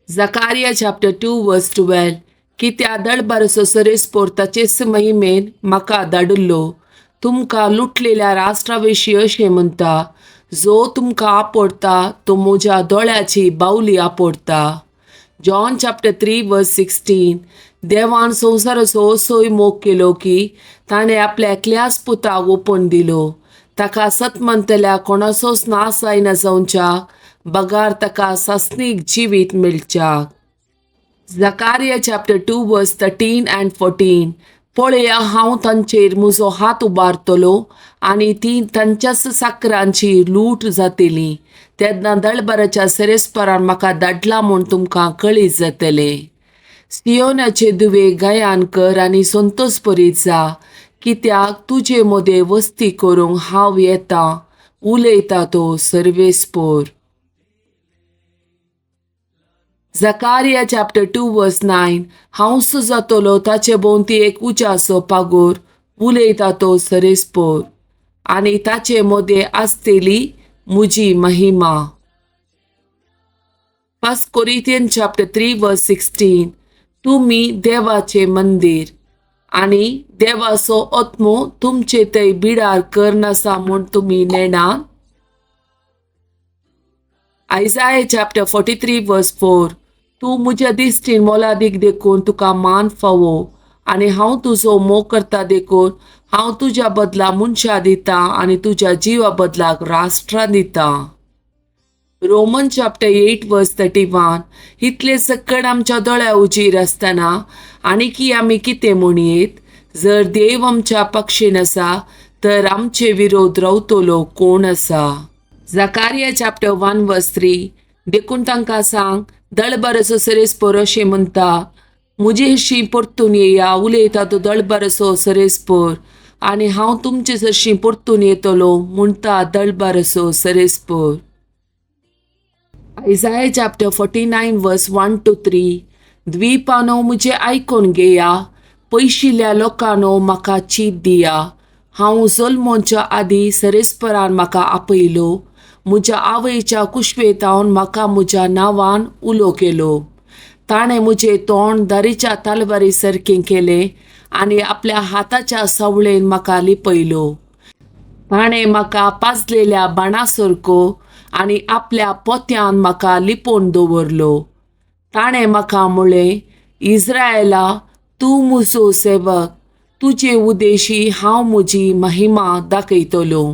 Zechariah chapter 2 verse 12. कित्या दळबरसो सरेस्पोर ताचेच महिमेन म्हाका धाडुल्लो. तुमकां लुटलेल्या राष्ट्राविशीं अशें म्हणटा, जो तुमकां आपडटा तो म्हज्या दोळ्याची बावली आपडटा. जॉन चॅप्टर 3 वर्स 16. देवान संवसाराचो असोय मोग केलो की ताणें आपल्या एकल्याच पुताक ओपून दिलो. ताका सत म्हणटल्या कोणाचोच नाश जायना जावच्या, बगार ताका सस्नीक जिवीत मेळच्या. Zechariah chapter 2 verse 13 and 14. पळया हांव तांचेर म्हजो हात उबारतलो आनी ती तांच्याच साकरांची लूट जातली. तेन्ना दळबराच्या सेरेस्परान म्हाका धाडला म्हूण तुमकां कळीत जातलें. सियोनाचे दुवे गायन कर आनी संतोश भरीत जा, कित्याक तुजे मदें वस्ती करूंक हांव येतां, उलयता तो सर्वेस्पोर. Zechariah chapter 2 verse 9. हांव सुजातलो ताचे भोवती एक उज्याचो पागोर, उलयता तो सरेस्पोर, आनी ताचे मदें आसतली म्हजी महिमा. 1 Corinthians chapter 3 verse 16. तुमी देवाचे मंदिर आनी देवाचो आत्मो तुमचे थंय बिडार करनासा म्हूण तुमी नेणात. Isaiah chapter 43 verse 4. तूं म्हज्या दिश्टीन मोलादीक देखून तुका मान फावो, आनी हांव तुजो मोग करता देखून हांव तुज्या बदला मनशां दितां आनी तुज्या जिवा बदलाक राष्ट्रां दितां. रोमन चॅप्टर 8 वर्स 31. इतले सकड आमच्या दोळ्या उजीर आसतना आनीकी आमी कितें म्हणयेत? जर देव आमच्या पक्षीन आसा तर आमचे विरोध रावतलो कोण आसा? Zechariah chapter 1 verse 3. देखून तांकां सांग, दळबरसो सरेस्पोर अशें म्हणटा, म्हजे हरशीं परतून येया, उलयता तो दळबरसो सरेस्पोर, आनी हांव तुमचे हरशीं परतून येतलो म्हणटा दळबरसो सरेस्पोर. Isaiah chapter 49 verse 1 to 3. द्वीपानो म्हजे आयकून घेया, पयशिल्ल्या लोकांनो म्हाका चीत दिया. हांव जल्मोच्या आदीं सरेस्परान म्हाका आपयलो, म्हज्या आवयच्या कुशवेतावन म्हाका म्हज्या नांवान उलो केलो. ताणें म्हजें तोंड दारीच्या तालवारी सारकें केलें आनी आपल्या हाताच्या सावळेन म्हाका लिपयलो. ताणें म्हाका पाजलेल्या बाणा सारको आनी आपल्या पोत्यान म्हाका लिपोवन दवरलो. ताणें म्हाका म्हळें, इस्रायेला, तूं म्हजो सेवक, तुजे उदेशी हांव म्हजी महिमा दाखयतलो.